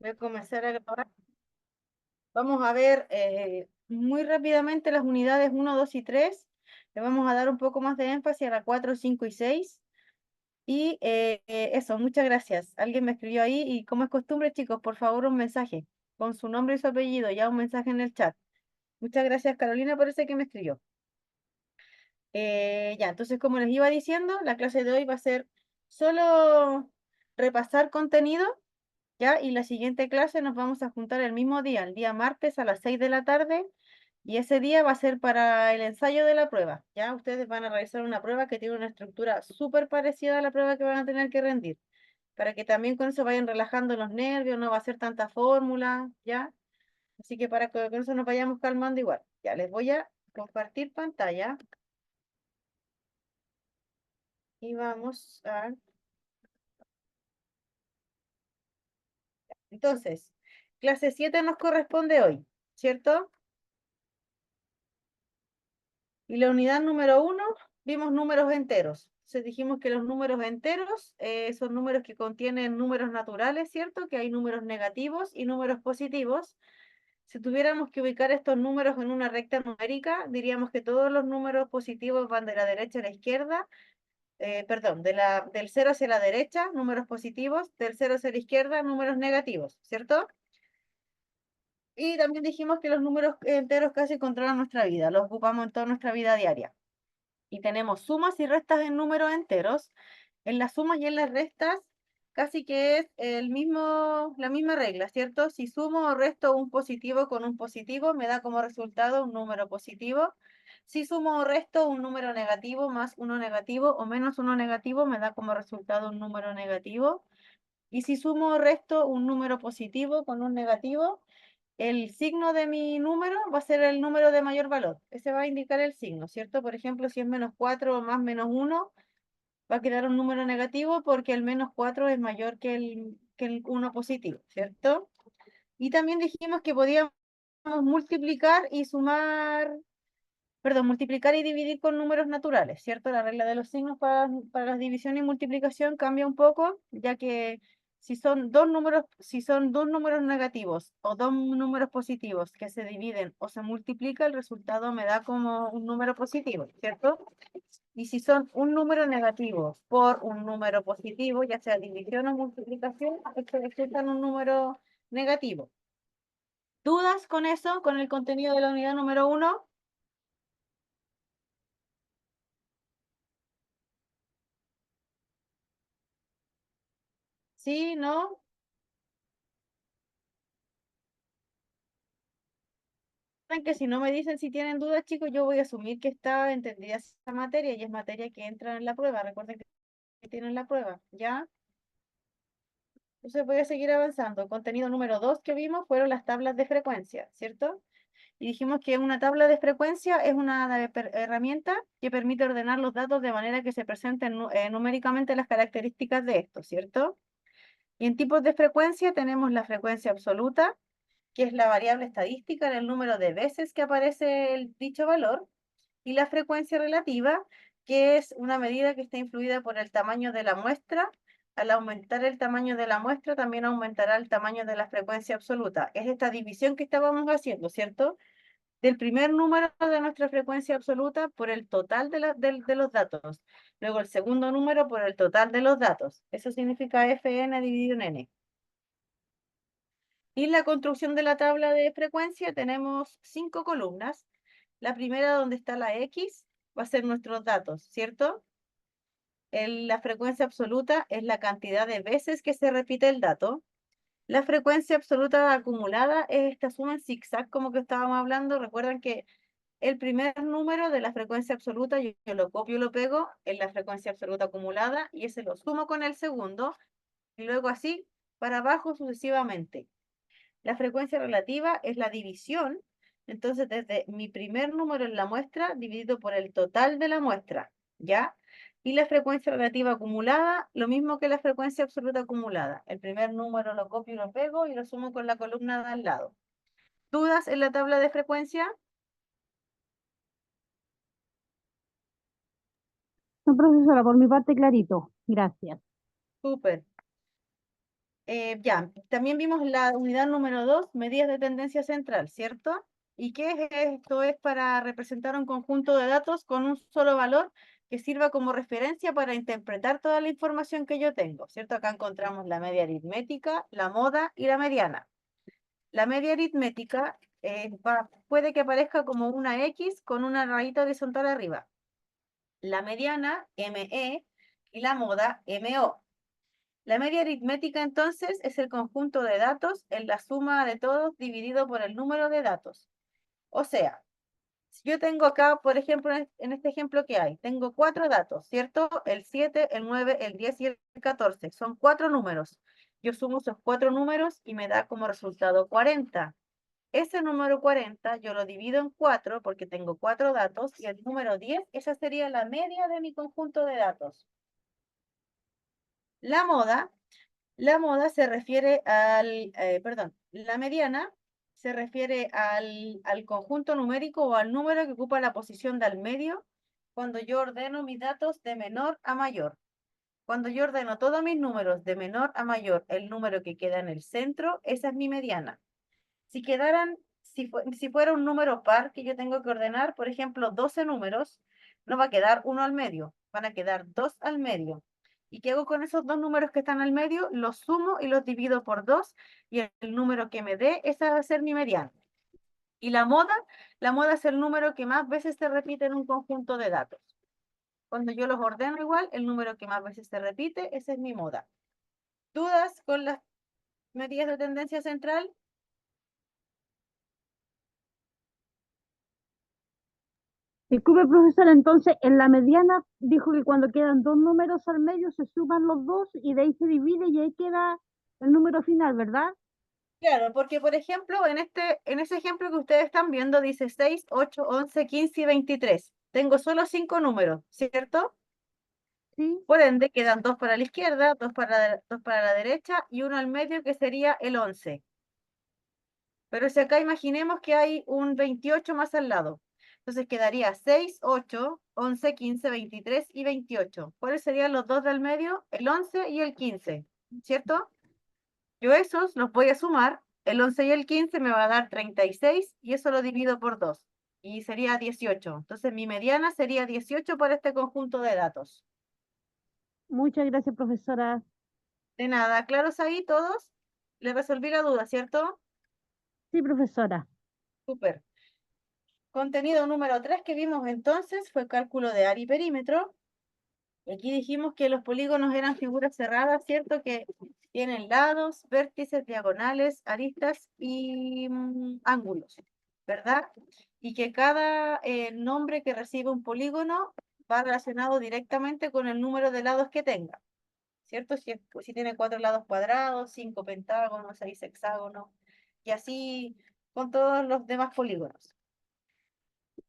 Voy a comenzar a grabar. Vamos a ver muy rápidamente las unidades 1, 2 y 3. Le vamos a dar un poco más de énfasis a la 4, 5 y 6. Y eso, muchas gracias. Alguien me escribió ahí y como es costumbre, chicos, por favor un mensaje con su nombre y su apellido, ya un mensaje en el chat. Muchas gracias, Carolina, por ese que me escribió. Ya, entonces, como les iba diciendo, la clase de hoy va a ser solo repasar contenido. ¿Ya? Y la siguiente clase nos vamos a juntar el mismo día, el día martes a las 6 de la tarde, y ese día va a ser para el ensayo de la prueba, ¿ya? Ustedes van a realizar una prueba que tiene una estructura súper parecida a la prueba que van a tener que rendir, para que también con eso vayan relajando los nervios, no va a ser tanta fórmula, ¿ya? Así que para que con eso nos vayamos calmando igual. Ya, les voy a compartir pantalla y vamos a... Entonces, clase 7 nos corresponde hoy, ¿cierto? Y la unidad número 1, vimos números enteros. Entonces dijimos que los números enteros son números que contienen números naturales, ¿cierto? Que hay números negativos y números positivos. Si tuviéramos que ubicar estos números en una recta numérica, diríamos que todos los números positivos van de la derecha a la izquierda, perdón, del 0 hacia la derecha, números positivos, del 0 hacia la izquierda, números negativos, ¿cierto? Y también dijimos que los números enteros casi controlan nuestra vida, los ocupamos en toda nuestra vida diaria. Y tenemos sumas y restas en números enteros. En las sumas y en las restas casi que es la misma regla, ¿cierto? Si sumo o resto un positivo con un positivo, me da como resultado un número positivo. Si sumo o resto un número negativo más uno negativo o menos uno negativo, me da como resultado un número negativo. Y si sumo o resto un número positivo con un negativo, el signo de mi número va a ser el número de mayor valor. Ese va a indicar el signo, ¿cierto? Por ejemplo, si es -4 o más -1, va a quedar un número negativo porque el -4 es mayor que el 1 positivo, ¿cierto? Y también dijimos que podíamos multiplicar y sumar, perdón, multiplicar y dividir con números naturales, ¿cierto? La regla de los signos para la división y multiplicación cambia un poco, ya que si son dos números negativos o dos números positivos que se dividen o se multiplica, el resultado me da como un número positivo, ¿cierto? Y si son un número negativo por un número positivo, ya sea división o multiplicación, esto resulta en un número negativo. ¿Dudas con eso, con el contenido de la unidad número 1? ¿Sí? ¿No? Saben que si no me dicen si tienen dudas, chicos, yo voy a asumir que está entendida esa materia y es materia que entra en la prueba. Recuerden que tienen la prueba, ¿ya? Entonces voy a seguir avanzando. El contenido número 2 que vimos fueron las tablas de frecuencia, ¿cierto? Y dijimos que una tabla de frecuencia es una herramienta que permite ordenar los datos de manera que se presenten numéricamente las características de estos, ¿cierto? Y en tipos de frecuencia tenemos la frecuencia absoluta, que es la variable estadística en el número de veces que aparece dicho valor, y la frecuencia relativa, que es una medida que está influida por el tamaño de la muestra. Al aumentar el tamaño de la muestra, también aumentará el tamaño de la frecuencia absoluta. Es esta división que estábamos haciendo, ¿cierto? Del primer número de nuestra frecuencia absoluta por el total de los datos. Luego el segundo número por el total de los datos. Eso significa Fn dividido en n. Y en la construcción de la tabla de frecuencia tenemos 5 columnas. La primera, donde está la X, va a ser nuestros datos, ¿cierto? La frecuencia absoluta es la cantidad de veces que se repite el dato. La frecuencia absoluta acumulada es esta suma en zigzag, como que estábamos hablando. Recuerdan que el primer número de la frecuencia absoluta, yo lo copio y lo pego en la frecuencia absoluta acumulada y ese lo sumo con el segundo y luego así para abajo sucesivamente. La frecuencia relativa es la división, entonces desde mi primer número en la muestra dividido por el total de la muestra, ¿ya? Y la frecuencia relativa acumulada, lo mismo que la frecuencia absoluta acumulada. El primer número lo copio y lo pego y lo sumo con la columna de al lado. ¿Dudas en la tabla de frecuencia? No, profesora, por mi parte clarito. Gracias. Súper. Ya, también vimos la unidad número 2, medidas de tendencia central, ¿cierto? ¿Y qué es esto? Es para representar un conjunto de datos con un solo valor que sirva como referencia para interpretar toda la información que yo tengo, ¿cierto? Acá encontramos la media aritmética, la moda y la mediana. La media aritmética puede que aparezca como una X con una rayita horizontal arriba. La mediana, ME, y la moda, MO. La media aritmética entonces es el conjunto de datos en la suma de todos dividido por el número de datos. O sea, si yo tengo acá, por ejemplo, en este ejemplo que hay, tengo 4 datos, ¿cierto? El 7, el 9, el 10 y el 14. Son 4 números. Yo sumo esos 4 números y me da como resultado 40. Ese número 40 yo lo divido en 4 porque tengo 4 datos y el número 10, esa sería la media de mi conjunto de datos. La moda La moda se refiere perdón, la mediana se refiere al conjunto numérico o al número que ocupa la posición del medio cuando yo ordeno mis datos de menor a mayor. Cuando yo ordeno todos mis números de menor a mayor, el número que queda en el centro, esa es mi mediana. Si fuera un número par que yo tengo que ordenar, por ejemplo, 12 números, no va a quedar uno al medio, van a quedar dos al medio. ¿Y qué hago con esos dos números que están al medio? Los sumo y los divido por dos y el número que me dé, esa va a ser mi mediana. Y la moda es el número que más veces se repite en un conjunto de datos. Cuando yo los ordeno igual, el número que más veces se repite, esa es mi moda. ¿Dudas con las medidas de tendencia central? Disculpe, profesora, entonces en la mediana dijo que cuando quedan dos números al medio se suman los dos y de ahí se divide y ahí queda el número final, ¿verdad? Claro, porque por ejemplo, en ese ejemplo que ustedes están viendo, dice 6, 8, 11, 15 y 23. Tengo solo 5 números, ¿cierto? Sí. Por ende, quedan dos para la izquierda, dos para la derecha y uno al medio que sería el 11. Pero si acá imaginemos que hay un 28 más al lado. Entonces quedaría 6, 8, 11, 15, 23 y 28. ¿Cuáles serían los dos del medio? El 11 y el 15, ¿cierto? Yo esos los voy a sumar, el 11 y el 15 me va a dar 36 y eso lo divido por 2 y sería 18. Entonces mi mediana sería 18 para este conjunto de datos. Muchas gracias, profesora. De nada, ¿claros ahí todos? Les resolví la duda, ¿cierto? Sí, profesora. Súper. Contenido número 3 que vimos entonces fue cálculo de área y perímetro. Aquí dijimos que los polígonos eran figuras cerradas, ¿cierto? Que tienen lados, vértices, diagonales, aristas y ángulos, ¿verdad? Y que cada nombre que recibe un polígono va relacionado directamente con el número de lados que tenga, ¿cierto? Si tiene 4 lados cuadrados, 5 pentágonos, 6 hexágonos, y así con todos los demás polígonos.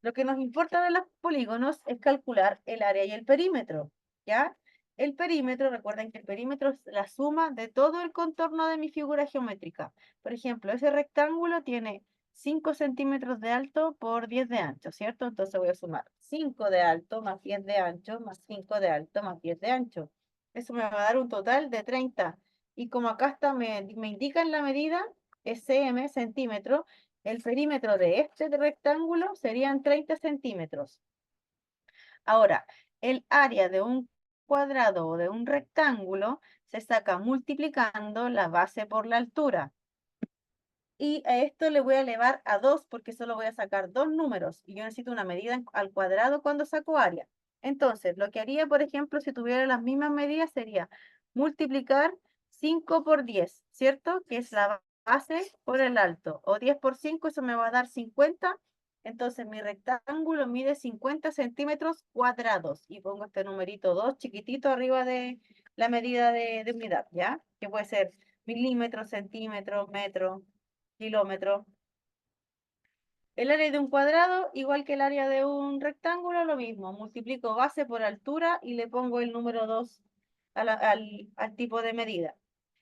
Lo que nos importa de los polígonos es calcular el área y el perímetro, ¿ya? El perímetro, recuerden que el perímetro es la suma de todo el contorno de mi figura geométrica. Por ejemplo, ese rectángulo tiene 5 centímetros de alto por 10 de ancho, ¿cierto? Entonces voy a sumar 5 de alto más 10 de ancho más 5 de alto más 10 de ancho. Eso me va a dar un total de 30. Y como acá está, me indica en la medida, SM, centímetros, el perímetro de este rectángulo serían 30 centímetros. Ahora, el área de un cuadrado o de un rectángulo se saca multiplicando la base por la altura. Y a esto le voy a elevar a 2 porque solo voy a sacar dos números y yo necesito una medida al cuadrado cuando saco área. Entonces, lo que haría, por ejemplo, si tuviera las mismas medidas sería multiplicar 5 por 10, ¿cierto? Que es la base por el alto. O 10 por 5, eso me va a dar 50. Entonces, mi rectángulo mide 50 centímetros cuadrados. Y pongo este numerito 2 chiquitito arriba de la medida de unidad, ¿ya? Que puede ser milímetros, centímetros, metro, kilómetro. El área de un cuadrado, igual que el área de un rectángulo, lo mismo. Multiplico base por altura y le pongo el número 2 al tipo de medida.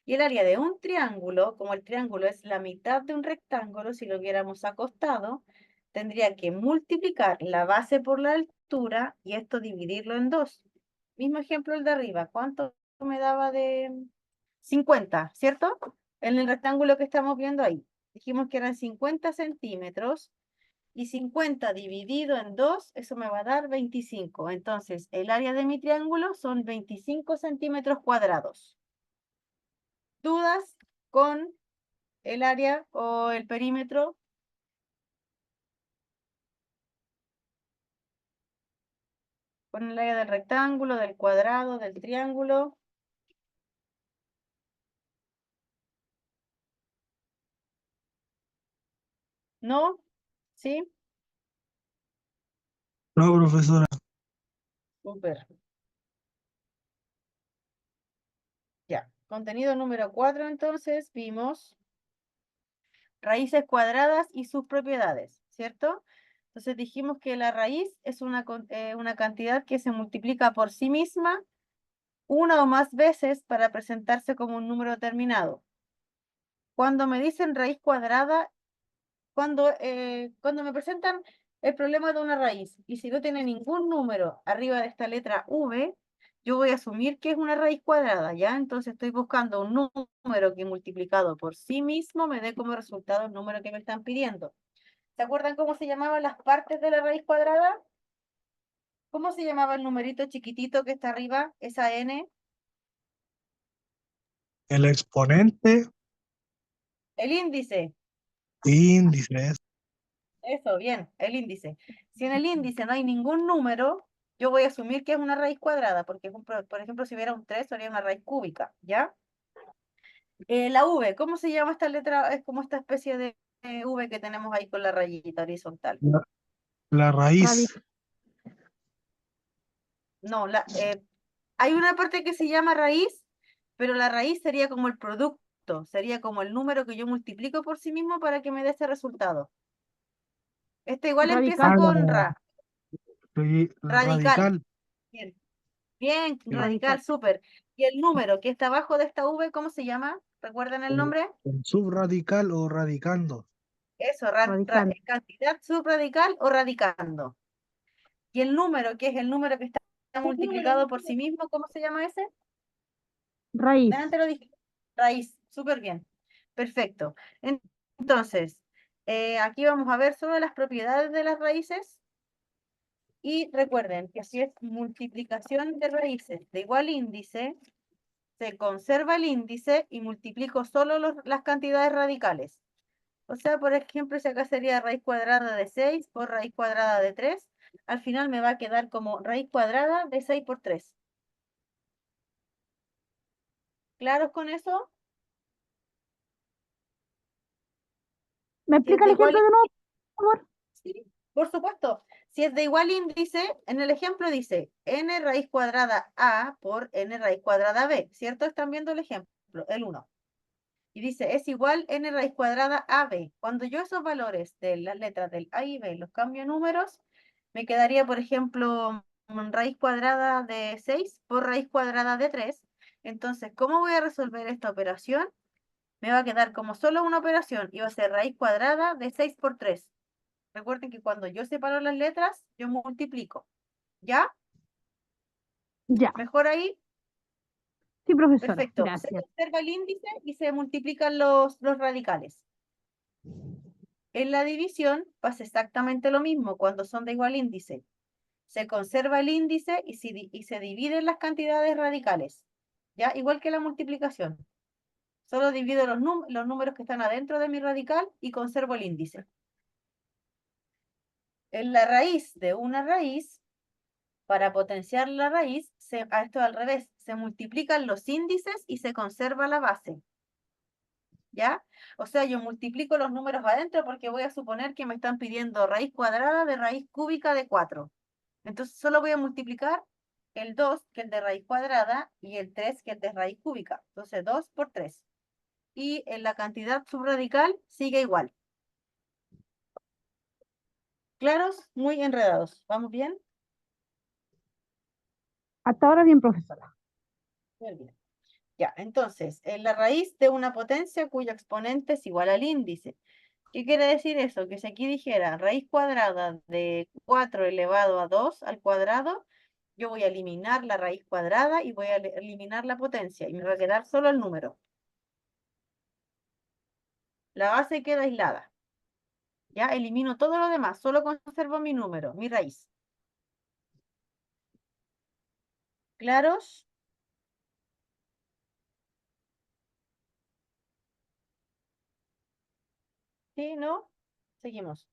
Y el área de un triángulo, como el triángulo es la mitad de un rectángulo, si lo hubiéramos acostado, tendría que multiplicar la base por la altura y esto dividirlo en dos. Mismo ejemplo el de arriba. ¿Cuánto me daba 50, ¿cierto? En el rectángulo que estamos viendo ahí. Dijimos que eran 50 centímetros y 50 dividido en 2, eso me va a dar 25. Entonces, el área de mi triángulo son 25 centímetros cuadrados. ¿Dudas con el área o el perímetro? Con el área del rectángulo, del cuadrado, del triángulo. ¿No? ¿Sí? No, profesora. Súper. Ya. Contenido número 4, entonces, vimos raíces cuadradas y sus propiedades, ¿cierto? Entonces dijimos que la raíz es una cantidad que se multiplica por sí misma una o más veces para presentarse como un número determinado. Cuando me dicen raíz cuadrada, cuando me presentan el problema de una raíz, y si no tiene ningún número arriba de esta letra V, yo voy a asumir que es una raíz cuadrada, ¿ya? Entonces estoy buscando un número que multiplicado por sí mismo me dé como resultado el número que me están pidiendo. ¿Se acuerdan cómo se llamaban las partes de la raíz cuadrada? ¿Cómo se llamaba el numerito chiquitito que está arriba, esa n? El exponente, El índice. índice, Eso, bien, el índice. Si en el índice no hay ningún número, yo voy a asumir que es una raíz cuadrada, porque por ejemplo, si hubiera un 3 sería una raíz cúbica, ¿ya? La V, ¿cómo se llama esta letra? Es como esta especie de V que tenemos ahí con la rayita horizontal. la raíz, Radical. No, hay una parte que se llama raíz, pero la raíz sería como el producto, sería como el número que yo multiplico por sí mismo para que me dé ese resultado. Este igual empieza ah, Radical. con ra, radical. radical, Bien. Bien, sí, radical, Radical. súper. ¿Y el número que está abajo de esta V, cómo se llama? ¿Recuerdan el nombre? subradical o radicando, Eso, Radical. cantidad subradical o radicando. ¿Y el número, que es el número que está multiplicado por sí mismo, cómo se llama ese? Raíz. Delante lo dije. Raíz, súper bien. Perfecto. Entonces, aquí vamos a ver solo las propiedades de las raíces. Y recuerden que si es multiplicación de raíces de igual índice, se conserva el índice y multiplico solo las cantidades radicales. O sea, por ejemplo, si acá sería raíz cuadrada de 6 por raíz cuadrada de 3, al final me va a quedar como raíz cuadrada de 6 por 3. ¿Claros con eso? ¿Me Si es explica de el igual ejemplo de nuevo, índice, por favor? sí, por supuesto. Si es de igual índice, en el ejemplo dice n raíz cuadrada a por n raíz cuadrada b, ¿cierto? Están viendo el ejemplo, el 1. Y dice, es igual n raíz cuadrada AB. Cuando yo esos valores de las letras del A y B los cambio a números, me quedaría, por ejemplo, raíz cuadrada de 6 por raíz cuadrada de 3. Entonces, ¿cómo voy a resolver esta operación? Me va a quedar como solo una operación y va a ser raíz cuadrada de 6 por 3. Recuerden que cuando yo separo las letras, yo multiplico. ¿Ya? Ya. ¿Mejor ahí? Sí, profesora. Perfecto. Se Gracias. conserva el índice y se multiplican los radicales. En la división pasa exactamente lo mismo cuando son de igual índice. Se conserva el índice y se dividen las cantidades radicales. ¿Ya? Igual que la multiplicación. Solo divido los números que están adentro de mi radical y conservo el índice. En la raíz de una raíz, para potenciar la raíz, esto al revés, se multiplican los índices y se conserva la base. ¿Ya? O sea, yo multiplico los números adentro porque voy a suponer que me están pidiendo raíz cuadrada de raíz cúbica de 4. Entonces solo voy a multiplicar el 2, que es el de raíz cuadrada, y el 3, que es el de raíz cúbica. Entonces 2 por 3. Y en la cantidad subradical sigue igual. ¿Claros? Muy enredados. ¿Vamos bien? Hasta ahora bien, profesora. Muy bien. Ya, entonces, en la raíz de una potencia cuyo exponente es igual al índice. ¿Qué quiere decir eso? Que si aquí dijera raíz cuadrada de 4 elevado a 2 al cuadrado, Yo voy a eliminar la raíz cuadrada y voy a eliminar la potencia y me va a quedar solo el número. La base queda aislada. Ya elimino todo lo demás, solo conservo mi número, mi raíz. ¿Claros? ¿Sí? ¿No? Seguimos.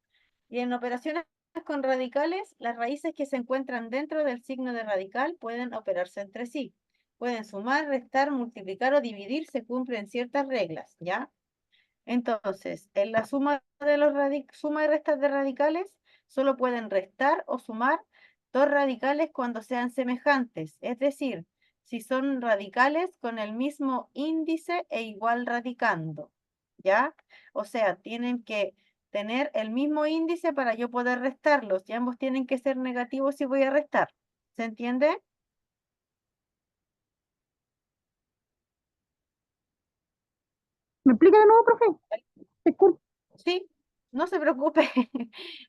Y en operaciones con radicales, las raíces que se encuentran dentro del signo de radical pueden operarse entre sí. Pueden sumar, restar, multiplicar o dividir, se cumplen ciertas reglas, ¿ya? Entonces, en la suma de los suma y restas de radicales, solo pueden restar o sumar dos radicales cuando sean semejantes, es decir, si son radicales con el mismo índice e igual radicando, ¿ya? O sea, tienen que tener el mismo índice para yo poder restarlos, y ambos tienen que ser negativos si voy a restar. ¿Se entiende? ¿Me explica de nuevo, profe? Disculpe. Sí, no se preocupe.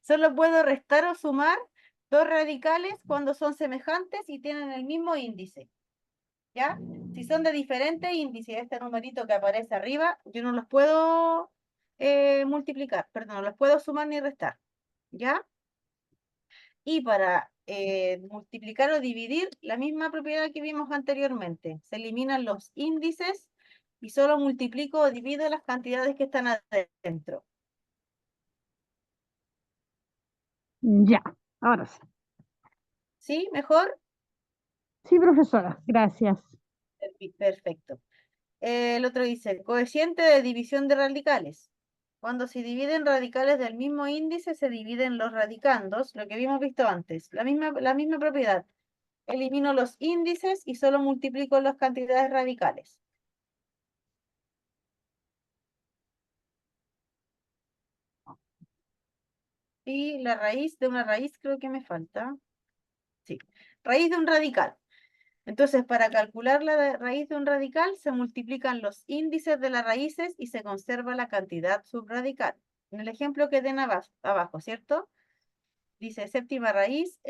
Solo puedo restar o sumar dos radicales cuando son semejantes y tienen el mismo índice. ¿Ya? Si son de diferente índice, este numerito que aparece arriba, yo no los puedo multiplicar, perdón, no los puedo sumar ni restar. ¿Ya? Y para multiplicar o dividir, la misma propiedad que vimos anteriormente. Se eliminan los índices y solo multiplico o divido las cantidades que están adentro. Ya, ahora sí. ¿Sí? ¿Mejor? Sí, profesora, gracias. Perfecto. El otro dice, coeficiente de división de radicales. Cuando se dividen radicales del mismo índice, se dividen los radicandos, lo que habíamos visto antes. La misma propiedad. Elimino los índices y solo multiplico las cantidades radicales. Y la raíz de una raíz creo que me falta. Sí, raíz de un radical. Entonces, para calcular la raíz de un radical, se multiplican los índices de las raíces y se conserva la cantidad subradical. En el ejemplo que den abajo, ¿cierto? Dice séptima raíz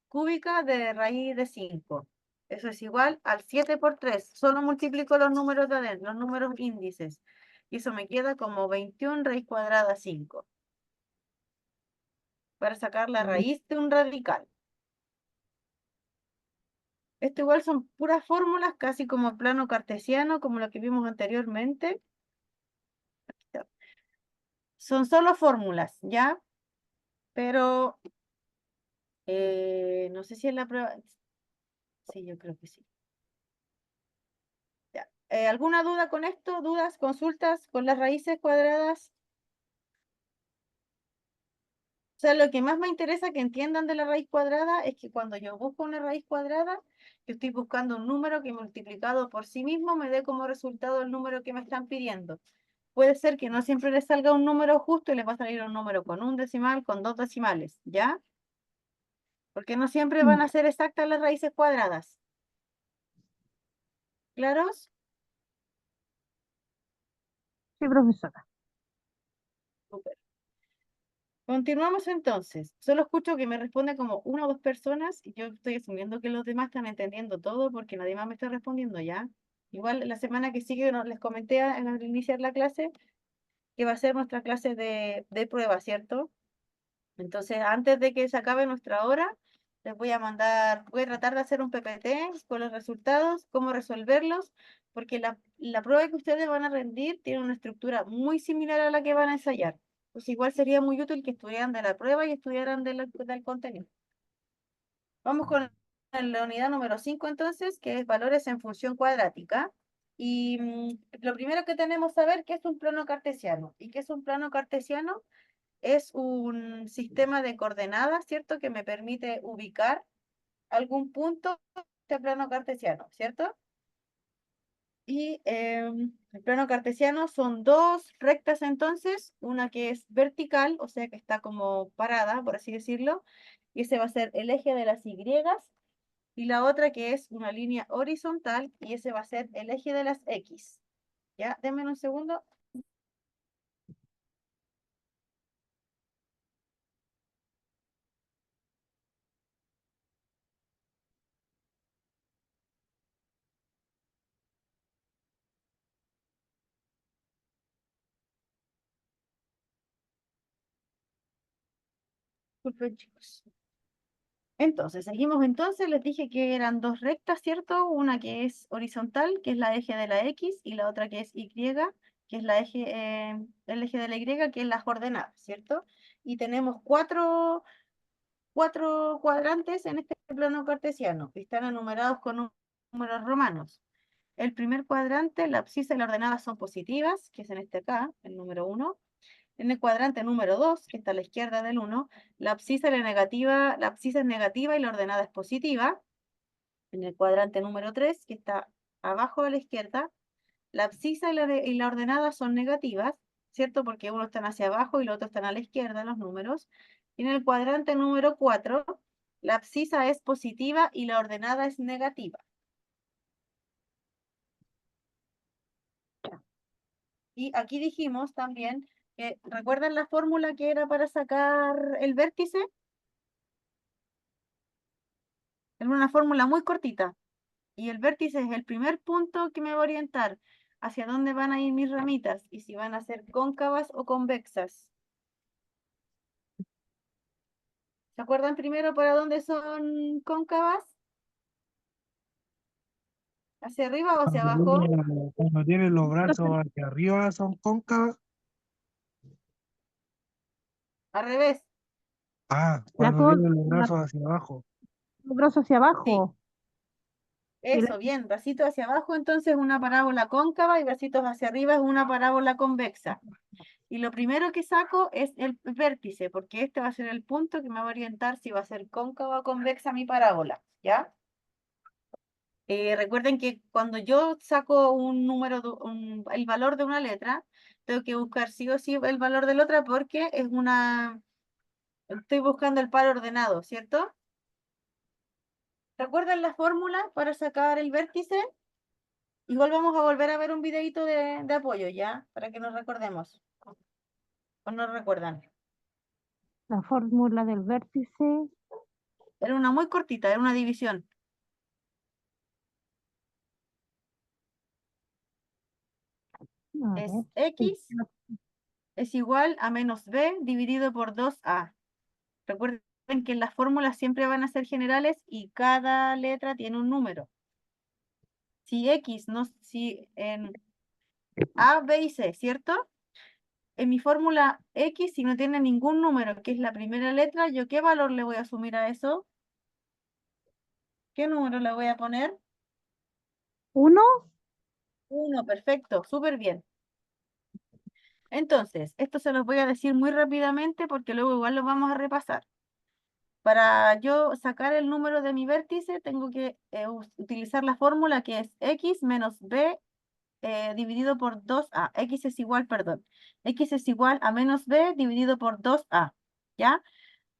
cúbica de raíz de 5. Eso es igual al 7 por 3. Solo multiplico los números de adentro, los números índices. Y eso me queda como 21 raíz cuadrada 5. Para sacar la raíz de un radical. Esto igual son puras fórmulas, casi como plano cartesiano, como lo que vimos anteriormente. Son solo fórmulas, ¿ya? Pero no sé si es la prueba. Sí, yo creo que sí. Ya. ¿Alguna duda con esto? ¿Dudas, consultas con las raíces cuadradas? O sea, lo que más me interesa que entiendan de la raíz cuadrada es que cuando yo busco una raíz cuadrada, yo estoy buscando un número que multiplicado por sí mismo me dé como resultado el número que me están pidiendo. Puede ser que no siempre les salga un número justo y les va a salir un número con un decimal, con dos decimales, ¿ya? Porque no siempre van a ser exactas las raíces cuadradas. ¿Claros? Sí, profesora. Súper. Continuamos entonces. Solo escucho que me responde como una o dos personas y yo estoy asumiendo que los demás están entendiendo todo porque nadie más me está respondiendo ya. Igual la semana que sigue les comenté al iniciar la clase que va a ser nuestra clase de prueba, ¿cierto? Entonces, antes de que se acabe nuestra hora, les voy a mandar, voy a tratar de hacer un PPT con los resultados, cómo resolverlos, porque la prueba que ustedes van a rendir tiene una estructura muy similar a la que van a ensayar. Pues igual sería muy útil que estudiaran de la prueba y estudiaran del contenido. Vamos con la unidad número 5 entonces, que es valores en función cuadrática. Y lo primero que tenemos que saber qué es un plano cartesiano. ¿Y qué es un plano cartesiano? Es un sistema de coordenadas, ¿cierto? Que me permite ubicar algún punto de plano cartesiano, ¿cierto? Y el plano cartesiano son dos rectas entonces, una que es vertical, o sea que está como parada, por así decirlo, y ese va a ser el eje de las Y, y la otra que es una línea horizontal, y ese va a ser el eje de las X. ¿Ya? Denme un segundo. Disculpen, chicos. Entonces, seguimos entonces, les dije que eran dos rectas, ¿cierto? Una que es horizontal, que es la eje de la X, y la otra que es Y, que es el eje de la Y, que es las coordenadas, ¿cierto? Y tenemos cuatro cuadrantes en este plano cartesiano, que están enumerados con números romanos. El primer cuadrante, la abscisa y la ordenada son positivas, que es en este acá, el número 1. En el cuadrante número 2, que está a la izquierda del 1, la abscisa es negativa y la ordenada es positiva. En el cuadrante número 3, que está abajo a la izquierda, la abscisa y la ordenada son negativas, ¿cierto? Porque uno están hacia abajo y los otros están a la izquierda, los números. Y en el cuadrante número 4, la abscisa es positiva y la ordenada es negativa. Y aquí dijimos también que, ¿recuerdan la fórmula que era para sacar el vértice? Era una fórmula muy cortita. Y el vértice es el primer punto que me va a orientar hacia dónde van a ir mis ramitas y si van a ser cóncavas o convexas. ¿Se acuerdan primero para dónde son cóncavas? ¿Hacia arriba o hacia abajo? Cuando tienen los brazos hacia arriba son cóncavas. Al revés. Ah, La cuando con tienen los la brazos hacia abajo. brazo hacia Sí, abajo. Y la- eso, bien. Bracitos hacia abajo, entonces una parábola cóncava y bracitos hacia arriba es una parábola convexa. Y lo primero que saco es el vértice, porque este va a ser el punto que me va a orientar si va a ser cóncava o convexa mi parábola, ¿ya? Recuerden que cuando yo saco un número, el valor de una letra, tengo que buscar sí o sí el valor de la otra porque estoy buscando el par ordenado, ¿cierto? ¿Recuerdan la fórmula para sacar el vértice? Igual vamos a volver a ver un videito de apoyo, ¿ya? Para que nos recordemos. ¿O no recuerdan? la fórmula del vértice. Era una muy cortita, era una división. A Es ver. Sí, X es igual a menos B dividido por 2A. Recuerden que las fórmulas siempre van a ser generales y cada letra tiene un número. Si X no, si en A, B y C, ¿cierto? En mi fórmula X, si no tiene ningún número, que es la primera letra, ¿yo qué valor le voy a asumir a eso? ¿Qué número le voy a poner? 1. 1, perfecto, súper bien. Entonces, esto se los voy a decir muy rápidamente porque luego igual lo vamos a repasar. Para yo sacar el número de mi vértice, tengo que utilizar la fórmula que es X menos B dividido por 2A. X es igual, perdón. X es igual a menos B dividido por 2A. ¿Ya?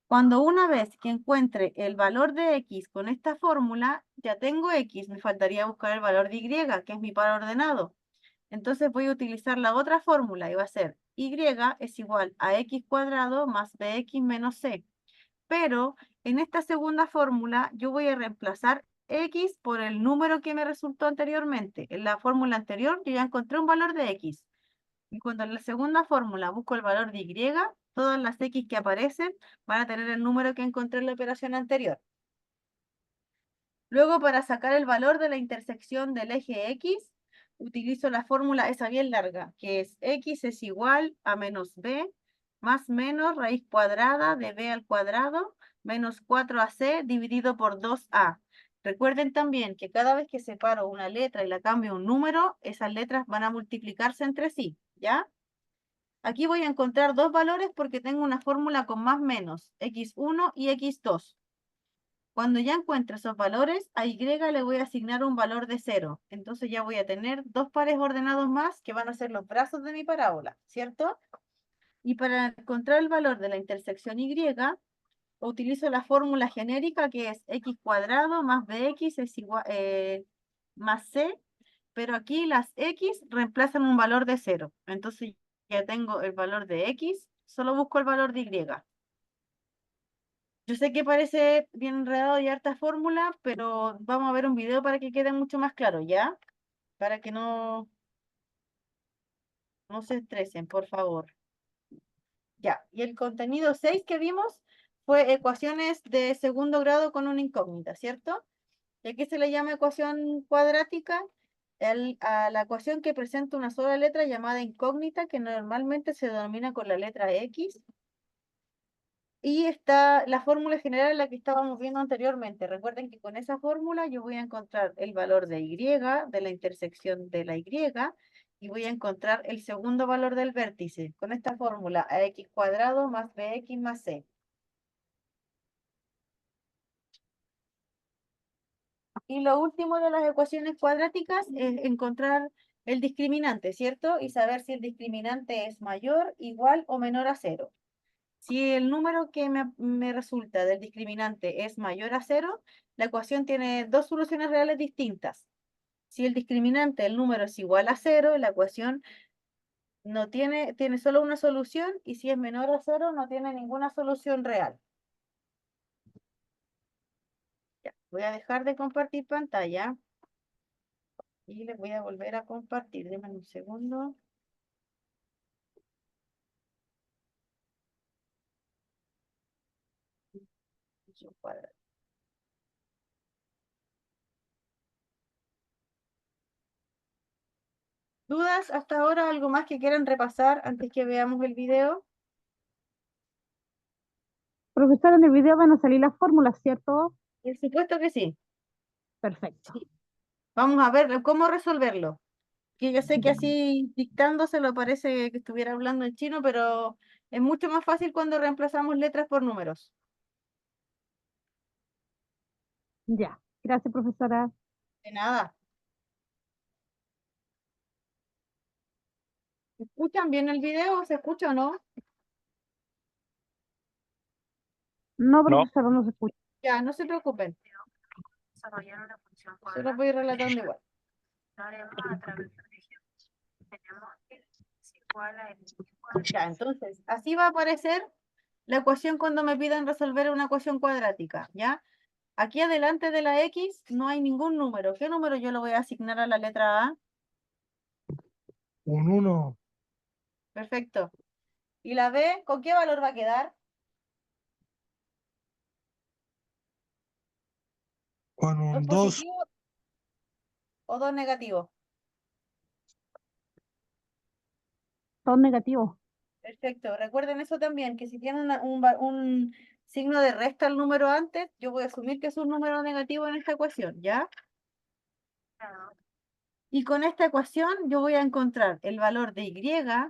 Cuando una vez que encuentre el valor de X con esta fórmula, ya tengo X, me faltaría buscar el valor de Y, que es mi par ordenado. Entonces voy a utilizar la otra fórmula y va a ser Y es igual a X cuadrado más BX menos C. Pero en esta segunda fórmula yo voy a reemplazar X por el número que me resultó anteriormente. En la fórmula anterior yo ya encontré un valor de X. Y cuando en la segunda fórmula busco el valor de Y, todas las X que aparecen van a tener el número que encontré en la operación anterior. Luego, para sacar el valor de la intersección del eje X, utilizo la fórmula esa bien larga, que es X es igual a menos B más menos raíz cuadrada de B al cuadrado menos 4AC dividido por 2A. Recuerden también que cada vez que separo una letra y la cambio a un número, esas letras van a multiplicarse entre sí, ¿ya? Aquí voy a encontrar dos valores porque tengo una fórmula con más menos, x1 y x2. Cuando ya encuentre esos valores, a y le voy a asignar un valor de 0. Entonces ya voy a tener dos pares ordenados más que van a ser los brazos de mi parábola, ¿cierto? Y para encontrar el valor de la intersección y, utilizo la fórmula genérica que es x cuadrado más bx es igual, más c, pero aquí las x reemplazan un valor de 0. Entonces ya tengo el valor de x, solo busco el valor de y. Yo sé que parece bien enredado y harta fórmula, pero vamos a ver un video para que quede mucho más claro, ¿ya? Para que no se estresen, por favor. Ya, y el contenido 6 que vimos fue ecuaciones de segundo grado con una incógnita, ¿cierto? ¿Y a qué se le llama ecuación cuadrática? A la ecuación que presenta una sola letra llamada incógnita, que normalmente se denomina con la letra X. Y está la fórmula general en la que estábamos viendo anteriormente. Recuerden que con esa fórmula yo voy a encontrar el valor de Y, de la intersección de la Y, y voy a encontrar el segundo valor del vértice. Con esta fórmula, ax cuadrado más bx más c. Y lo último de las ecuaciones cuadráticas es encontrar el discriminante, ¿cierto? Y saber si el discriminante es mayor, igual o menor a cero. Si el número que me resulta del discriminante es mayor a cero, la ecuación tiene dos soluciones reales distintas. Si el discriminante, el número es igual a cero, la ecuación no tiene solo una solución, y si es menor a cero, no tiene ninguna solución real. Ya, voy a dejar de compartir pantalla y les voy a volver a compartir. Denme un segundo. ¿Dudas hasta ahora? ¿Algo más que quieran repasar antes que veamos el video? Profesora, en el video van a salir las fórmulas, ¿cierto? Por supuesto que sí. Perfecto. Sí. Vamos a ver cómo resolverlo. Que yo sé que Ya. así dictándoselo parece que estuviera hablando en chino, pero es mucho más fácil cuando reemplazamos letras por números. Ya. Gracias, profesora. De nada. ¿Escuchan bien el video? ¿Se escucha o no? No, No, profesora, no se escucha. Ya, no se preocupen. Desarrollar una función Se los cuadrada voy relatando igual. lo haremos a través de un ejemplo. Tenemos que es igual a x cuadrado. Ya, entonces, así va a aparecer la ecuación cuando me pidan resolver una ecuación cuadrática, ¿ya? Aquí adelante de la X no hay ningún número. ¿Qué número yo le voy a asignar a la letra A? un 1 Perfecto. ¿Y la B con qué valor va a quedar? con ¿Dos un 2, positivos o dos negativos? Son negativos. Perfecto. Recuerden eso también, que si tienen un signo de resta al número antes, yo voy a asumir que es un número negativo en esta ecuación, ¿ya? Y con esta ecuación yo voy a encontrar el valor de Y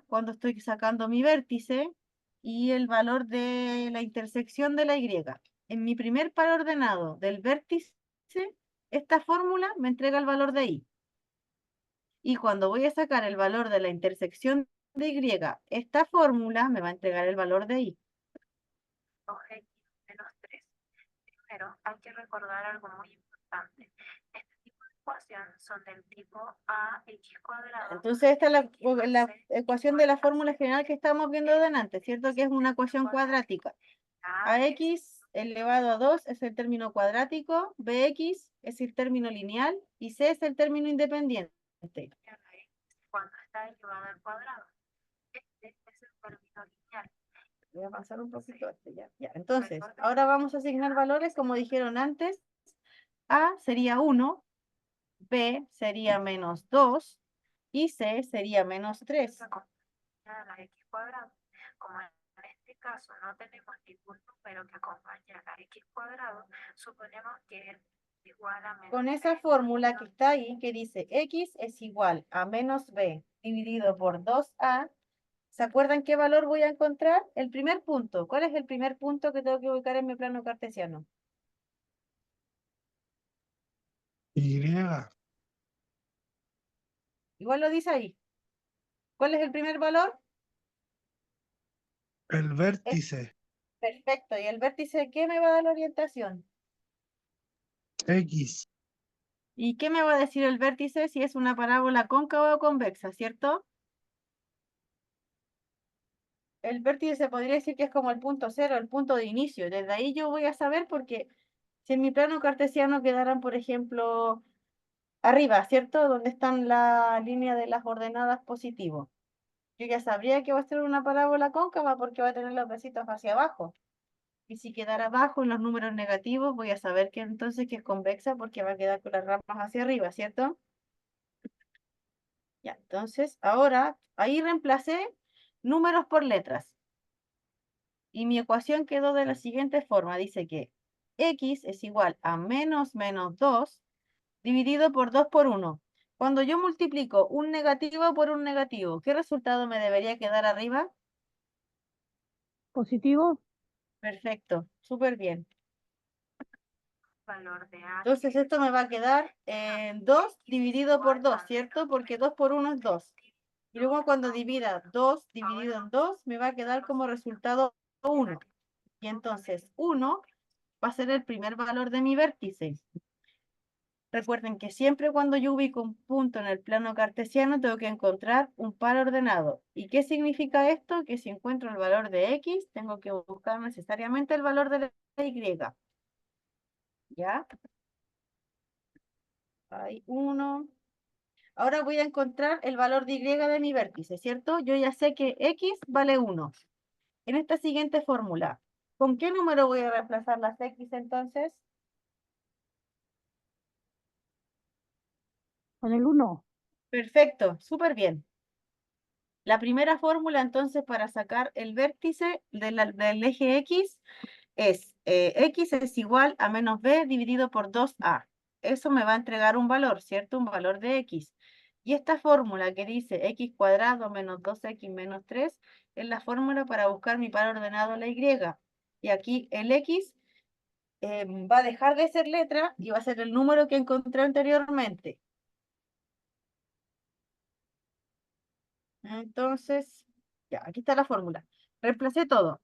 cuando estoy sacando mi vértice y el valor de la intersección de la Y. En mi primer par ordenado del vértice, esta fórmula me entrega el valor de Y. Y cuando voy a sacar el valor de la intersección de Y, esta fórmula me va a entregar el valor de Y. X menos 3. Primero, hay que recordar algo muy importante. Este tipo de ecuaciones son del tipo ax cuadrado. Entonces esta es la ecuación de la fórmula general que estábamos viendo delante, ¿cierto? Que es una ecuación cuadrática. Ax elevado a 2 es el término cuadrático, bx es el término lineal y c es el término independiente. Cuando está elevado al cuadrado. Este es el término lineal. Voy a avanzar un poquito este ya. Ya, entonces, ahora vamos a asignar valores como dijeron antes. A sería 1, B sería menos 2 y C sería menos 3. A la x cuadrado. Como en este caso no tenemos ningún número que acompañe a la x cuadrado, suponemos que es igual a menos. Con esa fórmula que está ahí, que dice x es igual a menos b dividido por 2a, ¿se acuerdan qué valor voy a encontrar? El primer punto. ¿Cuál es el primer punto que tengo que ubicar en mi plano cartesiano? Y, Igual lo dice ahí. ¿Cuál es el primer valor? el vértice, Perfecto. ¿Y el vértice qué me va a dar la orientación? X, ¿Y qué me va a decir el vértice si es una parábola cóncava o convexa, cierto? El vértice se podría decir que es como el punto cero, el punto de inicio. Desde ahí yo voy a saber porque si en mi plano cartesiano quedaran, por ejemplo, arriba, ¿cierto? Donde están la línea de las ordenadas positivo. Yo ya sabría que va a ser una parábola cóncava porque va a tener los bracitos hacia abajo. Y si quedara abajo en los números negativos, voy a saber que entonces que es convexa porque va a quedar con las ramas hacia arriba, ¿cierto? Ya, entonces ahora ahí reemplacé números por letras. Y mi ecuación quedó de la siguiente forma. Dice que x es igual a menos 2 dividido por 2 por 1. Cuando yo multiplico un negativo por un negativo, ¿qué resultado me debería quedar arriba? Positivo. Perfecto, súper bien. Valor de A. Entonces esto me va a quedar en 2 dividido por 2, ¿cierto? Porque 2 por 1 es 2. Y luego cuando divida 2 dividido en 2, me va a quedar como resultado 1. Y entonces 1 va a ser el primer valor de mi vértice. Recuerden que siempre cuando yo ubico un punto en el plano cartesiano tengo que encontrar un par ordenado. ¿Y qué significa esto? Que si encuentro el valor de x, tengo que buscar necesariamente el valor de la y. ¿Ya? Hay 1. Ahora voy a encontrar el valor de y de mi vértice, ¿cierto? Yo ya sé que x vale 1. En esta siguiente fórmula, ¿con qué número voy a reemplazar las x entonces? Con el 1. Perfecto, súper bien. La primera fórmula entonces para sacar el vértice del eje x es x es igual a menos b dividido por 2a. Eso me va a entregar un valor, ¿cierto? Un valor de x. Y esta fórmula que dice x cuadrado menos 2x menos 3 es la fórmula para buscar mi par ordenado, la y. Y aquí el x va a dejar de ser letra y va a ser el número que encontré anteriormente. Entonces, ya, aquí está la fórmula. Reemplacé todo.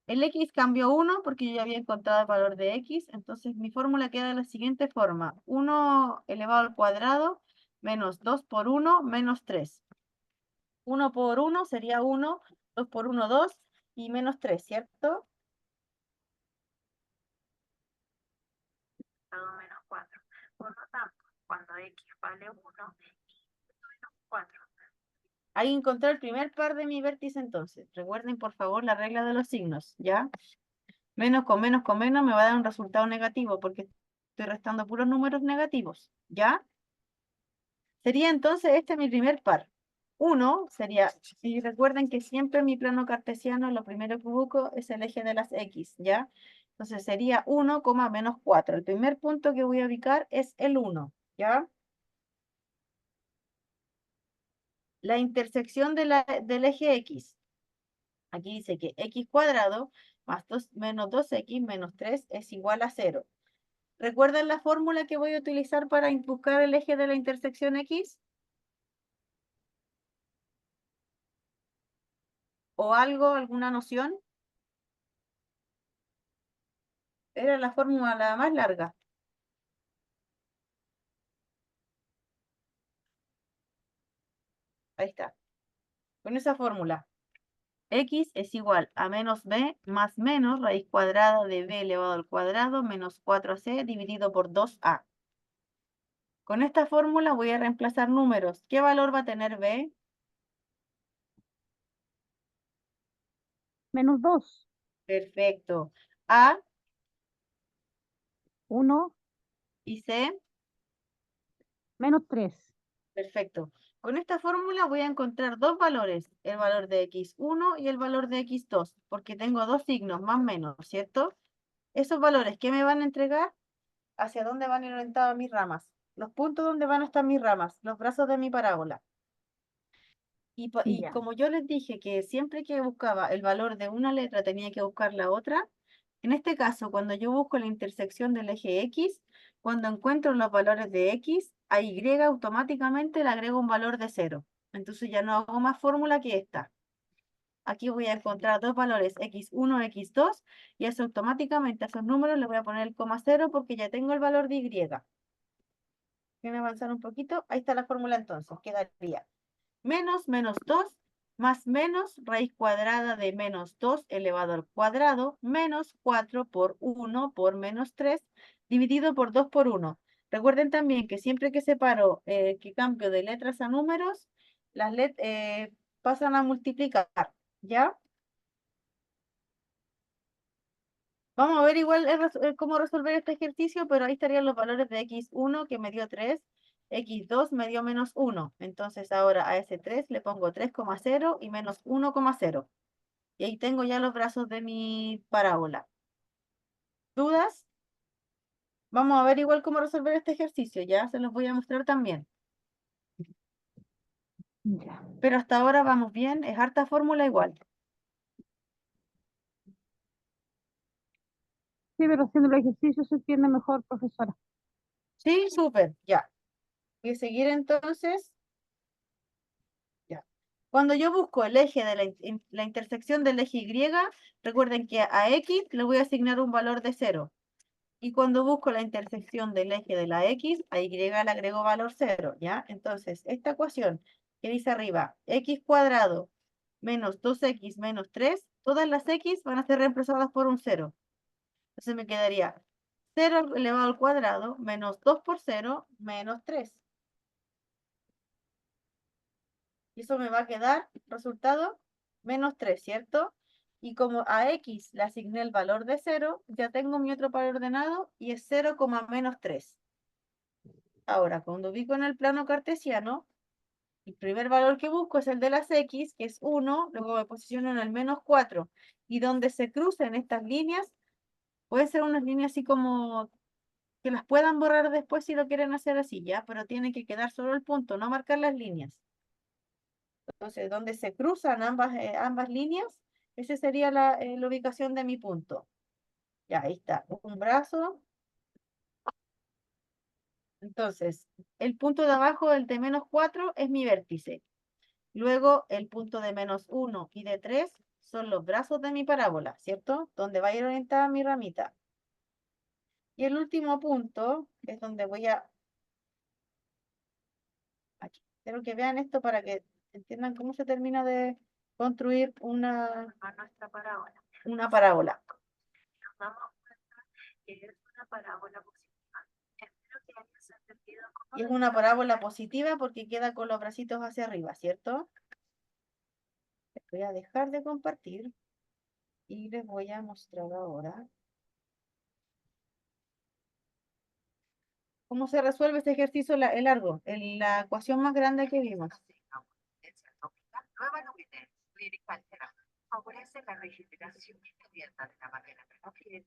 El x cambió 1 porque yo ya había encontrado el valor de x, entonces mi fórmula queda de la siguiente forma. 1 elevado al cuadrado menos 2 por 1 menos 3. 1 por 1 sería 1, 2 por 1, 2 y menos 3, ¿cierto? Menos 4. Por lo tanto, cuando x vale 1, menos 4. Ahí encontré el primer par de mi vértice entonces. Recuerden por favor la regla de los signos, ¿ya? Menos con menos me va a dar un resultado negativo porque estoy restando puros números negativos, ¿ya? Sería entonces este mi primer par. 1 sería, y recuerden que siempre en mi plano cartesiano lo primero que busco es el eje de las x, ¿ya? Entonces sería 1, menos 4. El primer punto que voy a ubicar es el 1, ¿ya? La intersección del eje x. Aquí dice que x cuadrado más 2, menos 2x menos 3 es igual a 0. ¿Recuerdan la fórmula que voy a utilizar para buscar el eje de la intersección x? ¿O algo, alguna noción? Era la fórmula más larga. Ahí está. Con esa fórmula, x es igual a menos b más menos raíz cuadrada de b elevado al cuadrado menos 4c dividido por 2a. Con esta fórmula voy a reemplazar números. ¿Qué valor va a tener b? Menos 2. Perfecto. A 1. y c. Menos 3. Perfecto. Con esta fórmula voy a encontrar dos valores, el valor de x1 y el valor de x2, porque tengo dos signos, más o menos, ¿cierto? Esos valores, ¿qué me van a entregar? ¿Hacia dónde van orientadas mis ramas? Los puntos donde van a estar mis ramas, los brazos de mi parábola. Y Ya. como yo les dije que siempre que buscaba el valor de una letra tenía que buscar la otra, en este caso, cuando yo busco la intersección del eje X, cuando encuentro los valores de X, a Y automáticamente le agrego un valor de 0. Entonces ya no hago más fórmula que esta. Aquí voy a encontrar dos valores x1, x2, y eso automáticamente a esos números le voy a poner el coma 0 porque ya tengo el valor de Y. Quieren avanzar un poquito, ahí está la fórmula entonces, quedaría menos 2 más menos raíz cuadrada de menos 2 elevado al cuadrado menos 4 por 1 por menos 3 dividido por 2 por 1. Recuerden también que siempre que separo, que cambio de letras a números, las pasan a multiplicar, ¿ya? Vamos a ver igual cómo resolver este ejercicio, pero ahí estarían los valores de x1 que me dio 3, x2 me dio menos 1. Entonces ahora a ese 3 le pongo 3,0 y menos 1,0. Y ahí tengo ya los brazos de mi parábola. ¿Dudas? Vamos a ver igual cómo resolver este ejercicio, ya se los voy a mostrar también. Ya. Pero hasta ahora vamos bien, es harta fórmula igual. Sí, pero haciendo el ejercicio se entiende mejor, profesora. Sí, súper, ya. Voy a seguir entonces. Ya. Cuando yo busco el eje de la intersección del eje Y, recuerden que a X le voy a asignar un valor de 0. Y cuando busco la intersección del eje de la X, a Y le agrego valor 0, ¿ya? Entonces, esta ecuación que dice arriba, x cuadrado menos 2x menos 3, todas las X van a ser reemplazadas por un 0. Entonces me quedaría 0 elevado al cuadrado menos 2 por 0 menos 3. Y eso me va a quedar, resultado, menos 3, ¿cierto? Y como a X le asigné el valor de 0, ya tengo mi otro par ordenado y es 0, menos 3. Ahora, cuando ubico en el plano cartesiano, el primer valor que busco es el de las X, que es 1, luego me posiciono en el menos 4. Y donde se crucen estas líneas, puede ser unas líneas así como que las puedan borrar después si lo quieren hacer así, ¿ya? Pero tiene que quedar solo el punto, no marcar las líneas. Entonces, donde se cruzan ambas líneas, esa sería la ubicación de mi punto. Ya, ahí está, un brazo. Entonces, el punto de abajo, el de menos 4, es mi vértice. Luego, el punto de menos 1 y de 3 son los brazos de mi parábola, ¿cierto? Donde va a ir orientada mi ramita. Y el último punto es donde voy a... Aquí. Quiero que vean esto para que entiendan cómo se termina de construir A nuestra parábola. una parábola. Nos damos cuenta que es una parábola positiva. Espero que hayas entendido cómo Y es una parábola positiva porque queda con los bracitos hacia arriba, ¿cierto? Voy a dejar de compartir y les voy a mostrar ahora cómo se resuelve este ejercicio largo, en la ecuación más grande que vimos. nueva luminez lirical favorece la regeneración inmediata de la madera de la piel.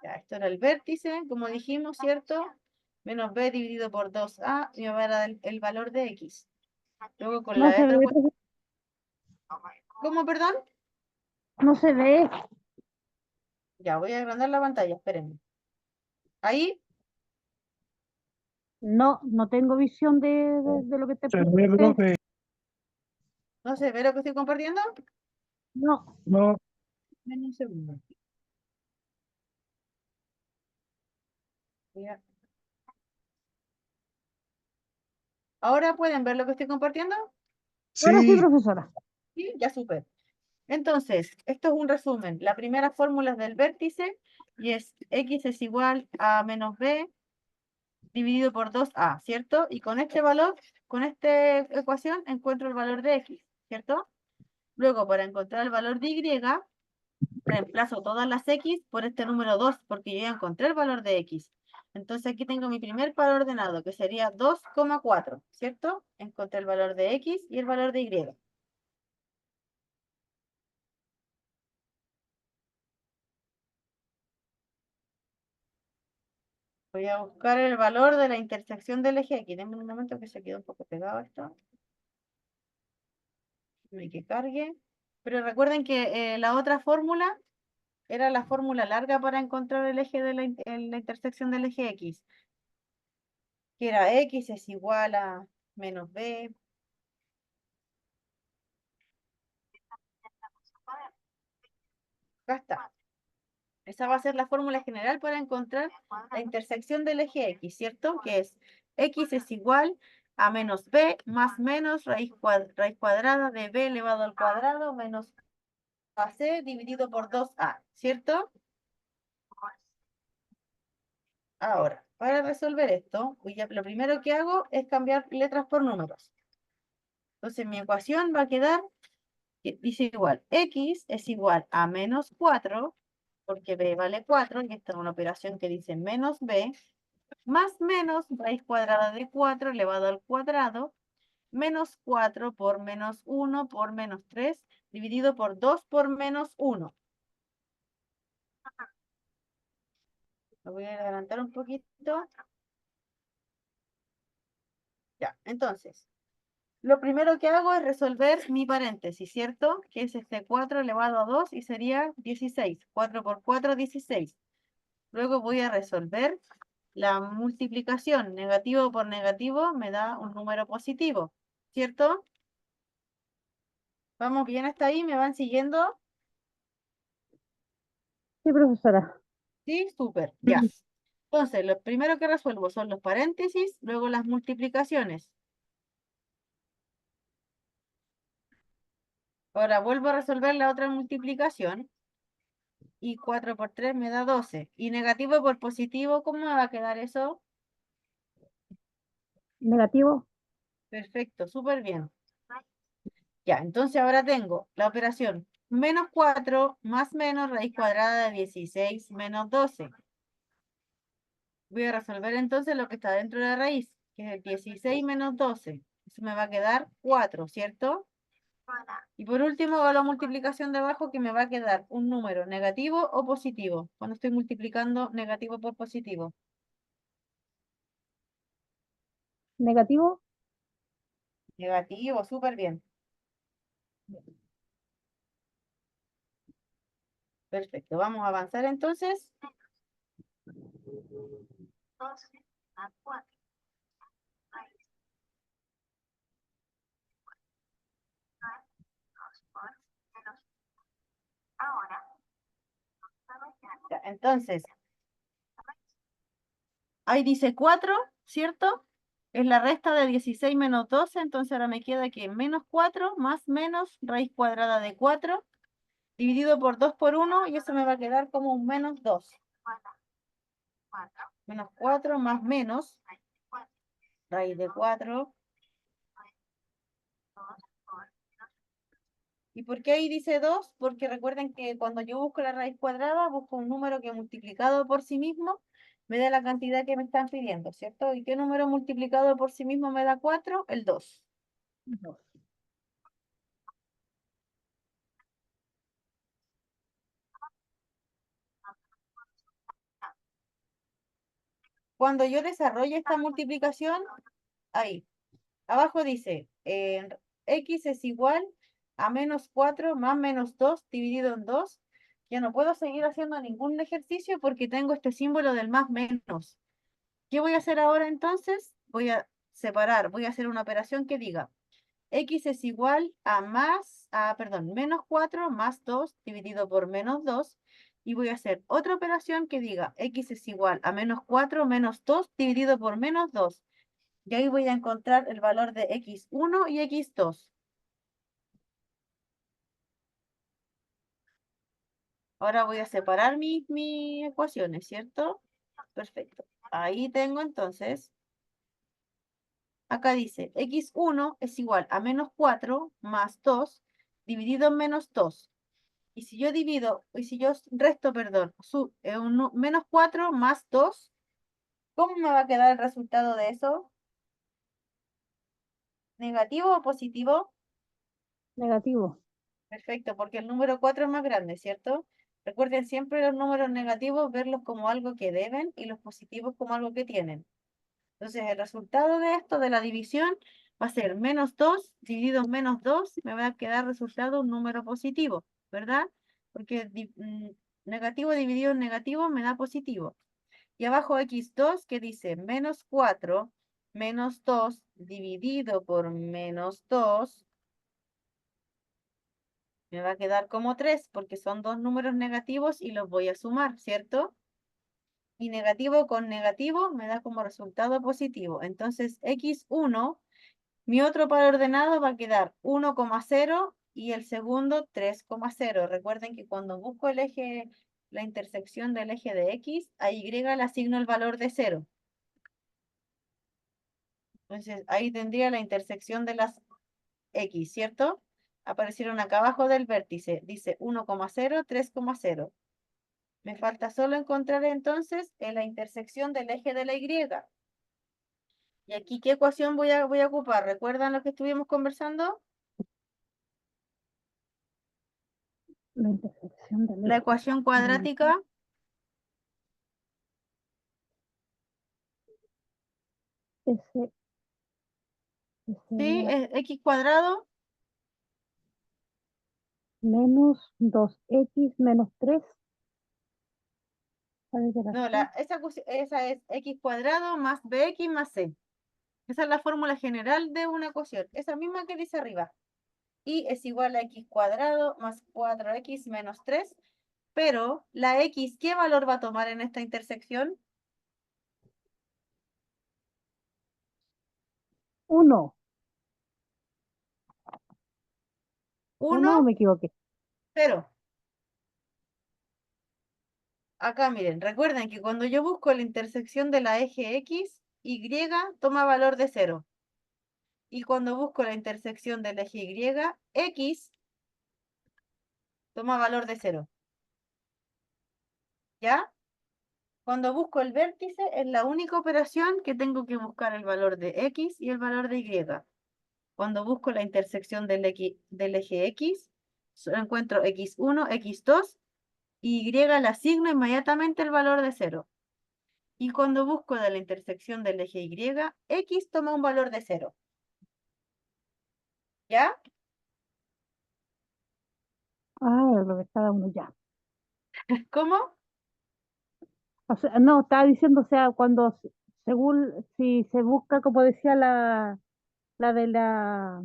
Ya, esto era el vértice, como dijimos, ¿cierto? Menos b dividido por 2a me va a dar el valor de x. Luego con No la se otra... ve, ¿Cómo, perdón? no se ve. Ya, voy a agrandar la pantalla, espérenme. Ahí, No, no tengo visión de lo que te Se ve, puse. profe. no sé, ¿ve lo que estoy compartiendo? No, No, Denme un segundo. Voy a- ¿Ahora pueden ver lo que estoy compartiendo? ahora sí, sí, profesora. Sí, ya supe. Entonces, esto es un resumen. La primera fórmula es del vértice y es x es igual a menos b dividido por 2a, ¿cierto? Y con este valor, con esta ecuación, encuentro el valor de x, ¿cierto? Luego, para encontrar el valor de y, reemplazo todas las x por este número 2, porque yo ya encontré el valor de x. Entonces aquí tengo mi primer par ordenado, que sería 2,4, ¿cierto? Encontré el valor de x y el valor de y. Voy a buscar el valor de la intersección del eje X. Denme un momento que se quedó un poco pegado esto. Déjame que cargue. Pero recuerden que la otra fórmula era la fórmula larga para encontrar el eje de la intersección del eje X. Que era X es igual a menos B. Acá está. Esa va a ser la fórmula general para encontrar la intersección del eje X, ¿cierto? Que es X es igual a menos B más menos raíz cuadrada de B elevado al cuadrado menos AC dividido por 2A, ¿cierto? Ahora, para resolver esto, lo primero que hago es cambiar letras por números. Entonces mi ecuación va a quedar Dice igual, x es igual a menos 4, porque b vale 4, y esta es una operación que dice menos b, más menos raíz cuadrada de 4 elevado al cuadrado, menos 4 por menos 1 por menos 3, dividido por 2 por menos 1. Lo voy a adelantar un poquito. Ya, entonces, lo primero que hago es resolver mi paréntesis, ¿cierto? Que es este 4 elevado a 2 y sería 16. 4 por 4, 16. Luego voy a resolver la multiplicación. Negativo por negativo me da un número positivo, ¿cierto? ¿Vamos bien hasta ahí? ¿Me van siguiendo? Sí, profesora. Sí, súper, ya. Entonces, lo primero que resuelvo son los paréntesis, luego las multiplicaciones. Ahora vuelvo a resolver la otra multiplicación. Y 4 por 3 me da 12. Y negativo por positivo, ¿cómo me va a quedar eso? Negativo. Perfecto, súper bien. Ya, entonces ahora tengo la operación menos 4 más menos raíz cuadrada de 16 menos 12. Voy a resolver entonces lo que está dentro de la raíz, que es el 16 menos 12. Eso me va a quedar 4, ¿cierto? Y por último hago la multiplicación de abajo, que me va a quedar un número negativo o positivo, cuando estoy multiplicando negativo por positivo. Negativo. Negativo, súper bien. Perfecto, vamos a avanzar entonces. 12 a 4. Raíz igual 2 por menos. Ahora, vamos a Ya, entonces, ahí dice 4, ¿cierto? Es la resta de 16 menos 12, entonces ahora me queda que menos 4 más menos raíz cuadrada de 4 dividido por 2 por 1, y eso me va a quedar como un menos 2. 4. Menos 4 más menos raíz de 4. 2 por ¿Y por qué ahí dice 2? Porque recuerden que cuando yo busco la raíz cuadrada, busco un número que multiplicado por sí mismo me da la cantidad que me están pidiendo, ¿cierto? ¿Y qué número multiplicado por sí mismo me da 4? El 2. Cuando yo desarrolle esta multiplicación, ahí, abajo dice, x es igual a menos 4 más menos 2 dividido en 2. Ya no puedo seguir haciendo ningún ejercicio porque tengo este símbolo del más menos. ¿Qué voy a hacer ahora entonces? Voy a separar, voy a hacer una operación que diga x es igual a menos 4 más 2 dividido por menos 2. Y voy a hacer otra operación que diga x es igual a menos 4 menos 2 dividido por menos 2. Y ahí voy a encontrar el valor de x1 y x2. Ahora voy a separar mis ecuaciones, ¿cierto? Perfecto. Ahí tengo entonces, acá dice, x1 es igual a menos 4 más 2 dividido en menos 2. Y si yo resto, perdón, menos 4 más 2, ¿cómo me va a quedar el resultado de eso? ¿Negativo o positivo? Negativo. Perfecto, porque el número 4 es más grande, ¿cierto? Recuerden siempre los números negativos, verlos como algo que deben, y los positivos como algo que tienen. Entonces, el resultado de esto, de la división, va a ser menos 2 dividido en menos 2, me va a quedar resultado un número positivo, ¿verdad? Porque negativo dividido en negativo me da positivo. Y abajo x2, que dice menos 4 menos 2 dividido por menos 2, me va a quedar como 3, porque son dos números negativos y los voy a sumar, ¿cierto? Y negativo con negativo me da como resultado positivo. Entonces, x1, mi otro par ordenado va a quedar 1,0 y el segundo 3,0. Recuerden que cuando busco el eje, la intersección del eje de x, a y le asigno el valor de 0. Entonces, ahí tendría la intersección de las x, ¿cierto? Aparecieron acá abajo del vértice. Dice 1,0, 3,0. Me falta solo encontrar entonces en la intersección del eje de la Y. ¿Y aquí qué ecuación voy a ocupar? ¿Recuerdan lo que estuvimos conversando? La intersección del La eje. ecuación cuadrática. Ese Sí, sería es x cuadrado. menos 2x menos 3. No, esa es x cuadrado más bx más c. Esa es la fórmula general de una ecuación. Esa misma que dice arriba. Y es igual a x cuadrado más 4x menos 3. Pero la x, ¿qué valor va a tomar en esta intersección? 1. 1, 1 o me equivoqué. 0. Acá miren, recuerden que cuando yo busco la intersección de la eje x, y toma valor de 0. Y cuando busco la intersección del eje y, x toma valor de 0. ¿Ya? Cuando busco el vértice es la única operación que tengo que buscar el valor de x y el valor de y. Cuando busco la intersección del eje x, solo encuentro x1, x2, y le asigno inmediatamente el valor de 0. Y cuando busco de la intersección del eje y, x toma un valor de 0. ¿Ya? Ah, lo que cada uno ya. ¿Cómo? O sea, no, estaba diciendo, o sea, cuando, según, si se busca, como decía la de la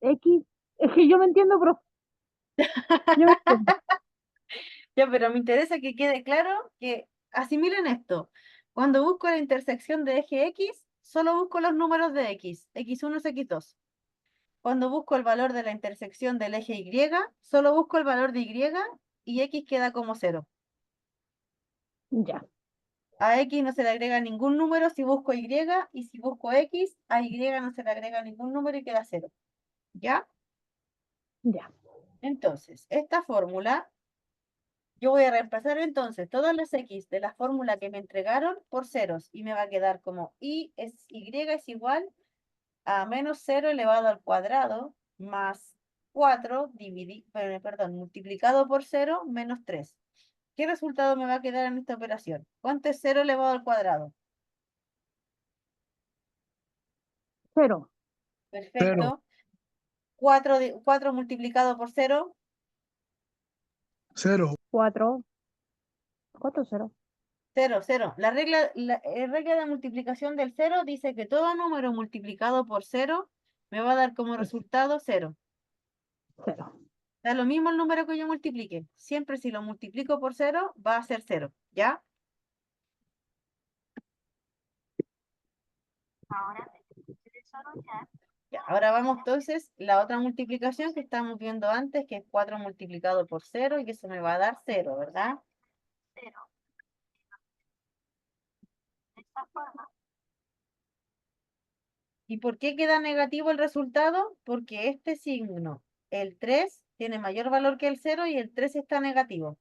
X, es que yo me entiendo, pero yo me entiendo. Ya, pero me interesa que quede claro que asimilen esto. Cuando busco la intersección de eje x, solo busco los números de x. x1 es x2. Cuando busco el valor de la intersección del eje y, solo busco el valor de y x queda como 0. Ya, A x no se le agrega ningún número si busco y si busco x, a y no se le agrega ningún número y queda 0. ¿Ya? ya. Entonces, esta fórmula, yo voy a reemplazar entonces todas las x de la fórmula que me entregaron por ceros y me va a quedar como y es igual a menos 0 elevado al cuadrado más 4 multiplicado por 0 menos 3. ¿Qué resultado me va a quedar en esta operación? ¿Cuánto es 0 elevado al cuadrado? 0, 0, Perfecto. 4 multiplicado por 0, 0, 4, 4, 0. 0, 0. La regla de multiplicación del 0 dice que todo número multiplicado por 0 me va a dar como resultado 0. 0. Da lo mismo el número que yo multiplique. Siempre si lo multiplico por 0, va a ser 0. ¿Ya? Ahora tenemos que desarrollar Ya. Ahora vamos entonces la otra multiplicación que estábamos viendo antes, que es 4 multiplicado por 0, y eso me va a dar 0, ¿verdad? 0. De esta forma, ¿Y por qué queda negativo el resultado? Porque este signo, el 3, tiene mayor valor que el 0 y el 3 está negativo.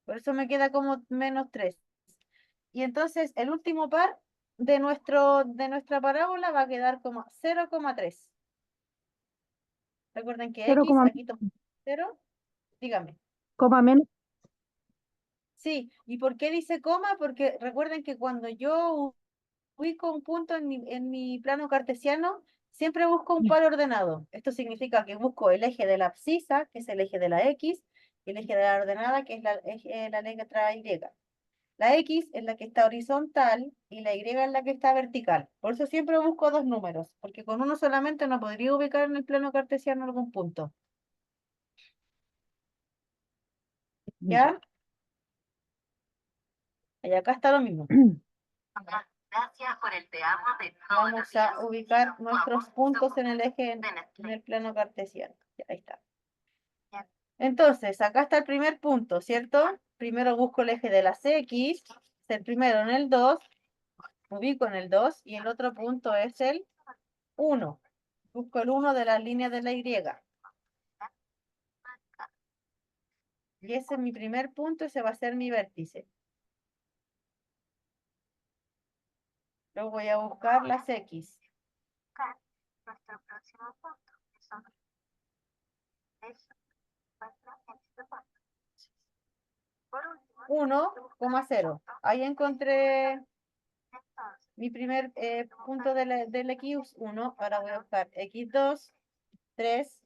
Por eso me queda como menos 3. Y entonces el último par de nuestra parábola va a quedar como 0,3. Recuerden que 0, x, aquí tomamos 0. Dígame. menos. Sí, ¿y por qué dice coma? Porque recuerden que cuando yo ubico un punto en mi plano cartesiano, siempre busco un par ordenado. Esto significa que busco el eje de la abscisa, que es el eje de la x, y el eje de la ordenada, que es la letra y. La x es la que está horizontal y la y es la que está vertical. Por eso siempre busco dos números, porque con uno solamente no podría ubicar en el plano cartesiano algún punto. ¿Ya? Y acá está lo mismo. gracias por el te amo de todos los Vamos días. a ubicar nuestros Vamos, puntos en el eje, en Nestlé. el plano cartesiano. Ya, ahí está. Ya. Entonces, acá está el primer punto, ¿cierto? Primero busco el eje de las x, es el primero en el 2, ubico en el 2, y el otro punto es el 1. Busco el 1 de las líneas de la Y. Y ese es mi primer punto, ese va a ser mi vértice. Luego voy a buscar las X. Buscar nuestro próximo punto, que son eso, nuestro en este punto. Por último, 1,0. Ahí encontré entonces, mi primer punto del X1. Ahora voy a buscar X2, 3.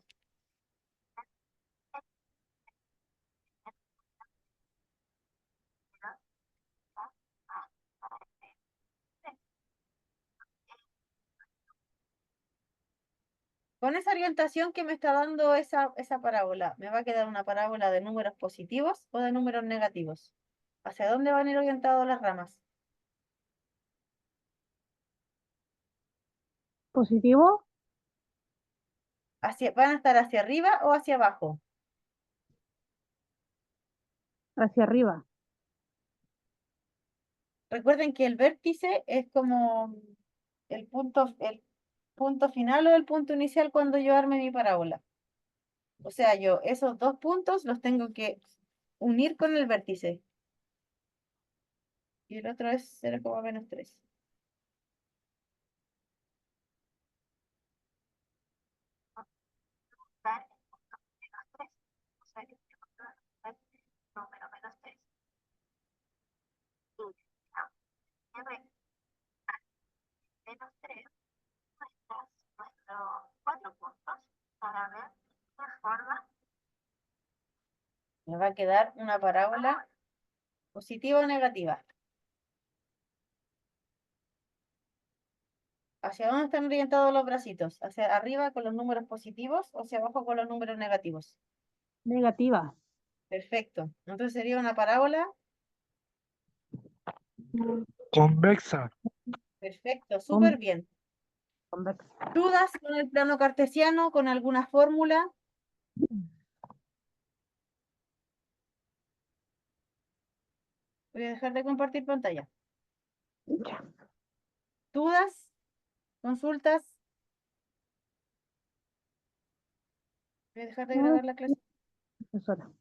Con esa orientación que me está dando esa parábola, ¿me va a quedar una parábola de números positivos o de números negativos? ¿Hacia dónde van a ir orientadas las ramas? Positivo, ¿Van a estar hacia arriba o hacia abajo? hacia arriba. Recuerden que el vértice es como el punto final o el punto inicial cuando yo arme mi parábola. O sea, yo esos dos puntos los tengo que unir con el vértice. Y el otro es 0,-3. buscar el punto menos 3. O sea, que tenemos que buscar el número menos 3. Y R menos 3 nuestros 4 puntos para ver qué forma Me va a quedar una parábola positiva o negativa. ¿Hacia dónde están orientados los bracitos? ¿Hacia arriba con los números positivos o hacia abajo con los números negativos? Negativa. Perfecto. Entonces sería una parábola. Convexa. Perfecto, súper bien. Convexa. ¿Dudas con el plano cartesiano, con alguna fórmula? Voy a dejar de compartir pantalla. Ya, ¿Dudas? ¿Consultas? Voy a dejar de no, grabar la clase. profesora.